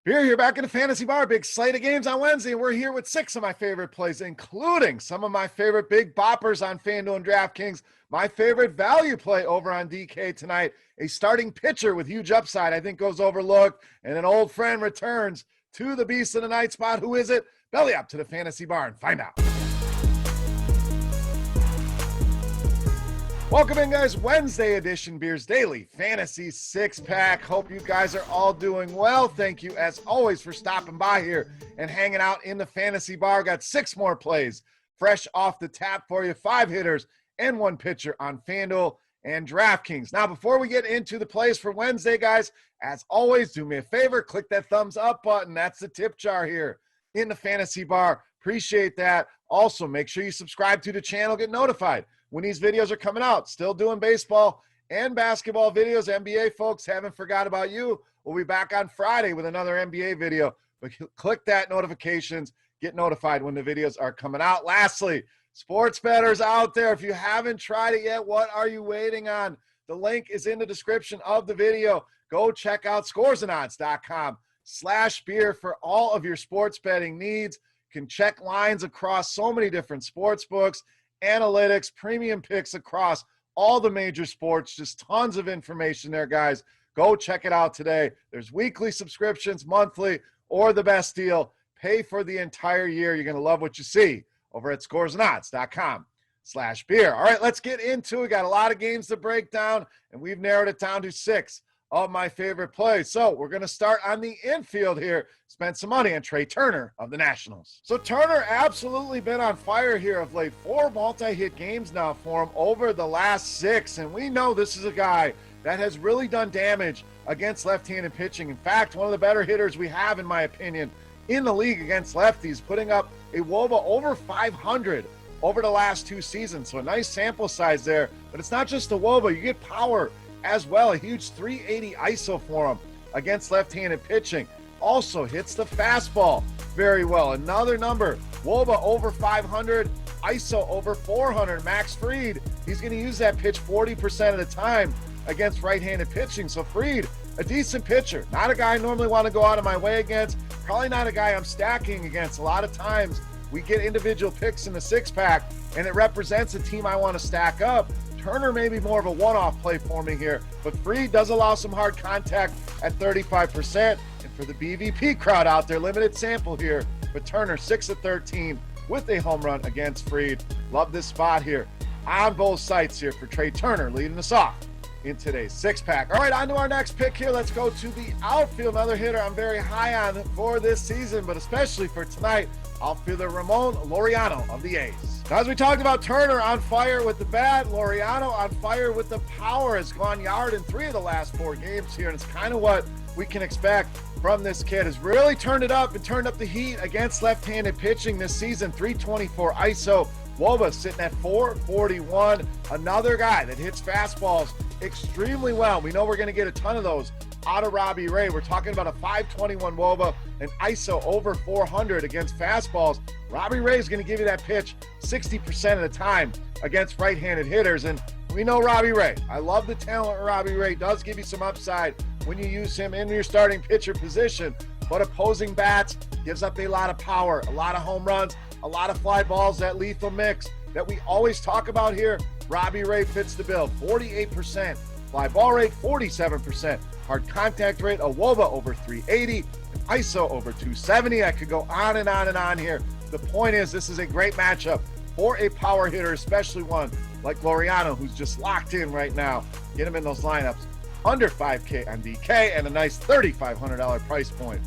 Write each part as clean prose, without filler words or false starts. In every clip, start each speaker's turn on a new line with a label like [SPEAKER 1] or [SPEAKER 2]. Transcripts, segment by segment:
[SPEAKER 1] Here back in the Fantasy Bar. Big slate of games on Wednesday, and we're here with 6 of my favorite plays, including some of my favorite big boppers on FanDuel and DraftKings. My favorite value play over on DK tonight, a starting pitcher with huge upside I think goes overlooked, and an old friend returns to the Beast of the Night spot. Who is it? Belly up to the Fantasy Bar and find out. Welcome in, guys. Wednesday edition Beers Daily Fantasy Six-Pack. Hope you guys are all doing well. Thank you, as always, for stopping by here and hanging out in the Fantasy Bar. Got 6 more plays fresh off the tap for you. 5 hitters and 1 pitcher on FanDuel and DraftKings. Now, before we get into the plays for Wednesday, guys, as always, do me a favor. Click that thumbs up button. That's the tip jar here in the Fantasy Bar. Appreciate that. Also, make sure you subscribe to the channel. Get notified when these videos are coming out. Still doing baseball and basketball videos. NBA folks, haven't forgot about you. We'll be back on Friday with another NBA video. But click that notifications. Get notified when the videos are coming out. Lastly, sports bettors out there, if you haven't tried it yet, what are you waiting on? The link is in the description of the video. Go check out scoresandodds.com/beer for all of your sports betting needs. You can check lines across so many different sports books, analytics, premium picks across all the major sports. Just tons of information there, guys. Go check it out today. There's weekly subscriptions, monthly, or the best deal, pay for the entire year. You're going to love what you see over at scoresandodds.com/beer. All right, let's get into it. We got a lot of games to break down, and we've narrowed it down to 6 of my favorite plays. So we're going to start on the infield here. Spent some money on Trea Turner of the Nationals. So Turner absolutely been on fire here of late. 4 multi-hit games now for him over the last 6. And we know this is a guy that has really done damage against left-handed pitching. In fact, one of the better hitters we have, in my opinion, in the league against lefties, putting up a WOBA over 500 over the last 2 seasons. So a nice sample size there. But it's not just the WOBA. You get power as well. A huge 380 ISO for him against left-handed pitching. Also hits the fastball very well. Another number, WOBA over 500, ISO over 400. Max Fried, he's going to use that pitch 40% of the time against right-handed pitching. So Fried, a decent pitcher. Not a guy I normally want to go out of my way against. Probably not a guy I'm stacking against. A lot of times we get individual picks in the 6-pack, and it represents a team I want to stack up. Turner may be more of a one-off play for me here, but Fried does allow some hard contact at 35%. And for the BVP crowd out there, limited sample here, but Turner 6 of 13 with a home run against Fried. Love this spot here on both sites here for Trea Turner, leading us off in today's 6-pack. All right, on to our next pick here. Let's go to the outfield. Another hitter I'm very high on for this season, but especially for tonight, outfielder Ramon Laureano of the A's. Now, as we talked about, Turner on fire with the bat, Laureano on fire with the power. Has gone yard in 3 of the last 4 games here, and it's kind of what we can expect from this kid. Has really turned it up and turned up the heat against left-handed pitching this season. 324 ISO. WOBA sitting at 441. Another guy that hits fastballs extremely well. We know we're going to get a ton of those out of Robbie Ray. We're talking about a 521 WOBA and ISO over 400 against fastballs. Robbie Ray is going to give you that pitch 60% of the time against right-handed hitters. And we know Robbie Ray. I love the talent Robbie Ray does give you some upside when you use him in your starting pitcher position. But opposing bats gives up a lot of power, a lot of home runs, a lot of fly balls, that lethal mix that we always talk about here. Robbie Ray fits the bill. 48% fly ball rate, 47% hard contact rate, a WOBA over 380, an ISO over 270. I could go on and on and on here. The point is, this is a great matchup for a power hitter, especially one like Laureano, who's just locked in right now. Get him in those lineups under 5K on DK and a nice $3,500 price point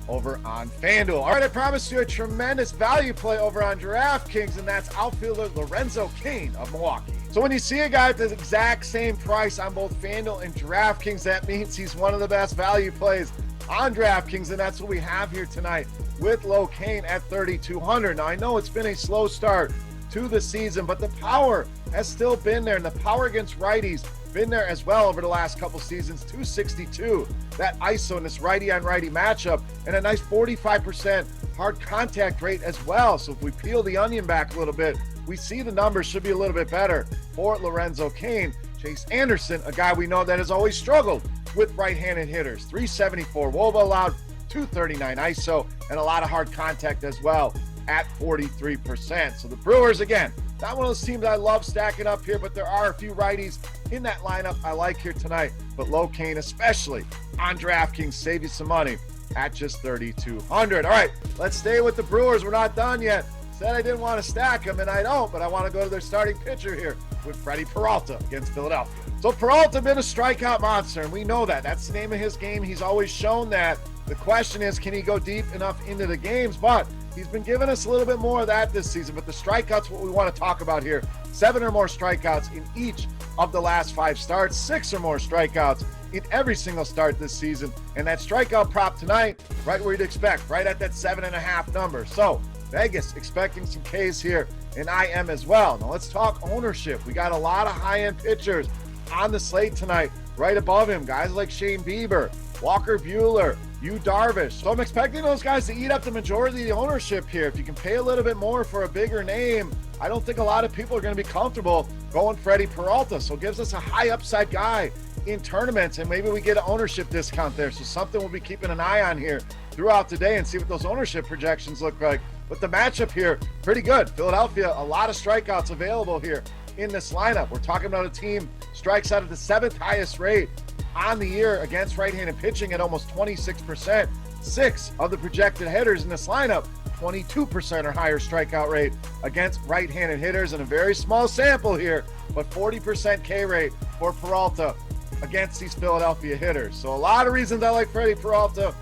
[SPEAKER 1] over on FanDuel. All right, I promised you a tremendous value play over on DraftKings, and that's outfielder Lorenzo Cain of Milwaukee. So when you see a guy at the exact same price on both FanDuel and DraftKings, that means he's one of the best value plays on DraftKings, and that's what we have here tonight with Lo Cain at 3,200. Now, I know it's been a slow start to the season, but the power has still been there, and the power against righties been there as well over the last couple seasons. 262, that ISO in this righty-on-righty matchup, and a nice 45% hard contact rate as well. So if we peel the onion back a little bit, we see the numbers should be a little bit better for Lorenzo Cain. Chase Anderson, a guy we know that has always struggled with right-handed hitters. 374 WOBA allowed, 239 ISO, and a lot of hard contact as well at 43%. So the Brewers, again, not one of those teams I love stacking up here, but there are a few righties in that lineup I like here tonight. But low CAIN, especially on DraftKings, save you some money at just 3,200. All right, let's stay with the Brewers. We're not done yet. Said I didn't want to stack them, and I don't, but I want to go to their starting pitcher here with Freddie Peralta against Philadelphia. So Peralta been a strikeout monster, and we know that. That's the name of his game. He's always shown that. The question is, can he go deep enough into the games? But he's been giving us a little bit more of that this season. But the strikeouts, what we want to talk about here, 7 or more strikeouts in each of the last 5 starts, 6 or more strikeouts in every single start this season. And that strikeout prop tonight, right where you'd expect, right at that 7.5 number. So Vegas expecting some Ks here, and I am as well. Now let's talk ownership. We got a lot of high-end pitchers on the slate tonight, right above him. Guys like Shane Bieber, Walker Buehler, Yu Darvish. So I'm expecting those guys to eat up the majority of the ownership here. If you can pay a little bit more for a bigger name, I don't think a lot of people are going to be comfortable going Freddie Peralta. So it gives us a high upside guy in tournaments, and maybe we get an ownership discount there. So something we'll be keeping an eye on here throughout the day and see what those ownership projections look like. But the matchup here, pretty good. Philadelphia, a lot of strikeouts available here in this lineup. We're talking about a team strikes out at the 7th highest rate on the year against right-handed pitching at almost 26%. 6 of the projected hitters in this lineup, 22% or higher strikeout rate against right-handed hitters, and a very small sample here, but 40% K rate for Peralta against these Philadelphia hitters. So a lot of reasons I like Freddie Peralta.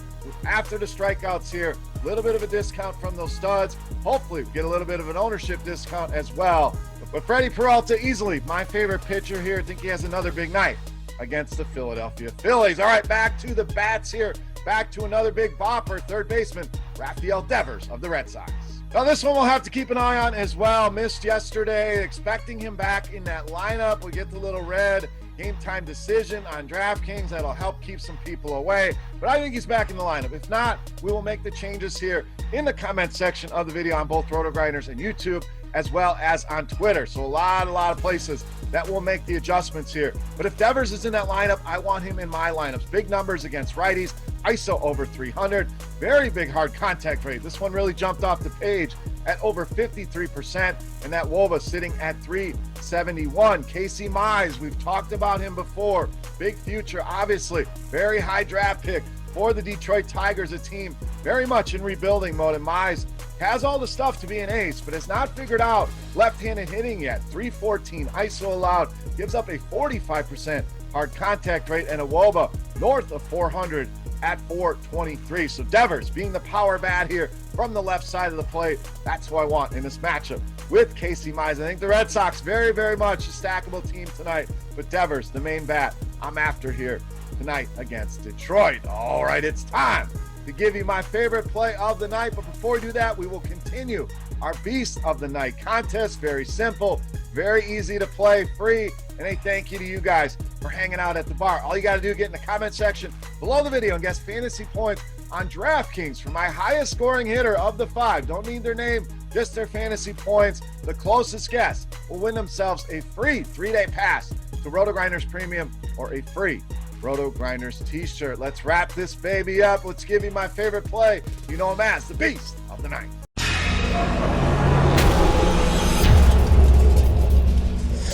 [SPEAKER 1] After the strikeouts here, a little bit of a discount from those studs. Hopefully get a little bit of an ownership discount as well. But Freddie Peralta, easily my favorite pitcher here. I think he has another big night against the Philadelphia Phillies. All right, back to the bats here. Back to another big bopper, third baseman, Rafael Devers of the Red Sox. Now this one we'll have to keep an eye on as well. Missed yesterday, expecting him back in that lineup. We get the little red game time decision on DraftKings. That'll help keep some people away. But I think he's back in the lineup. If not, we will make the changes here in the comment section of the video on both RotoGrinders and YouTube, as well as on Twitter. So a lot of places that will make the adjustments here. But if Devers is in that lineup, I want him in my lineups. Big numbers against righties, ISO over 300, very big hard contact rate. This one really jumped off the page at over 53%, and that WOBA sitting at 371. Casey Mize, we've talked about him before. Big future, obviously. Very high draft pick for the Detroit Tigers, a team very much in rebuilding mode. And Mize has all the stuff to be an ace, but has not figured out left-handed hitting yet. 314 ISO allowed, gives up a 45% hard contact rate, and a WOBA north of 400 at 423. So Devers being the power bat here from the left side of the plate, that's who I want in this matchup with Casey Mize. I think the Red Sox very much a stackable team tonight, but Devers, the main bat, I'm after here tonight against Detroit. All right, it's time to give you my favorite play of the night. But before we do that, we will continue our Beast of the Night contest. Very simple, very easy to play, free. And a thank you to you guys for hanging out at the bar. All you got to do is get in the comment section below the video and guess fantasy points on DraftKings for my highest scoring hitter of the 5. Don't need their name, just their fantasy points. The closest guess will win themselves a free 3-day pass to RotoGrinders Premium or a free RotoGrinders t-shirt. Let's wrap this baby up. Let's give you my favorite play. You know him as the Beast of the Night.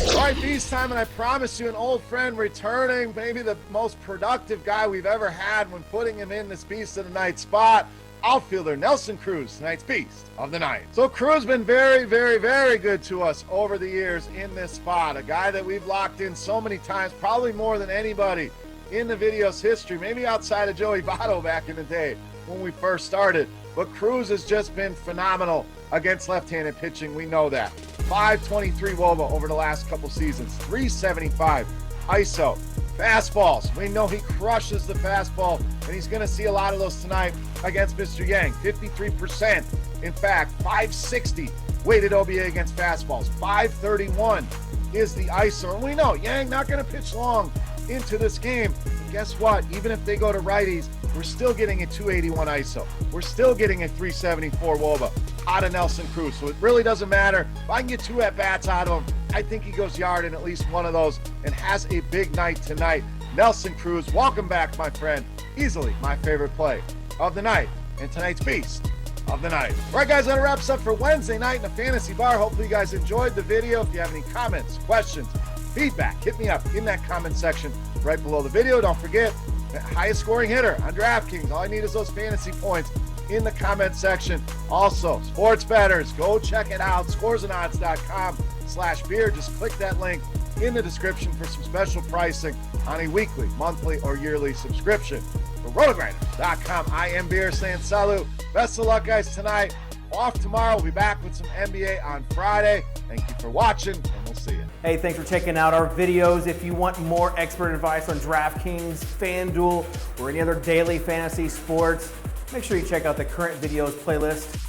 [SPEAKER 1] All right, Beast time, and I promise you an old friend returning, maybe the most productive guy we've ever had when putting him in this Beast of the Night spot. Outfielder Nelson Cruz, tonight's Beast of the Night. So Cruz been very good to us over the years in this spot. A guy that we've locked in so many times, probably more than anybody in the video's history, maybe outside of Joey Votto back in the day when we first started. But Cruz has just been phenomenal against left-handed pitching. We know that. 523 WOBA over the last couple seasons, 375 ISO. Fastballs, we know he crushes the fastball, and he's going to see a lot of those tonight against Mr. Yang. 53%, in fact, 560 weighted OBA against fastballs. 531 is the ISO, and we know Yang not going to pitch long into this game. But guess what? Even if they go to righties, we're still getting a 281 ISO. We're still getting a 374 WOBA out of Nelson Cruz. So it really doesn't matter. If I can get 2 at-bats out of him, I think he goes yard in at least one of those and has a big night tonight. Nelson Cruz, welcome back, my friend. Easily my favorite play of the night and tonight's beast of the night. All right, guys, that wraps up for Wednesday night in the Fantasy Bar. Hopefully you guys enjoyed the video. If you have any comments, questions, feedback, hit me up in that comment section right below the video. Don't forget, the highest scoring hitter on DraftKings. All I need is those fantasy points in the comment section. Also, sports bettors, go check it out. scoresandodds.com/beer. Just click that link in the description for some special pricing on a weekly, monthly, or yearly subscription. For RotoGrinders.com, I am Beer saying salut. Best of luck, guys, tonight. Off tomorrow. We'll be back with some NBA on Friday. Thank you for watching, and we'll see you.
[SPEAKER 2] Hey, thanks for checking out our videos. If you want more expert advice on DraftKings, FanDuel, or any other daily fantasy sports, make sure you check out the current videos playlist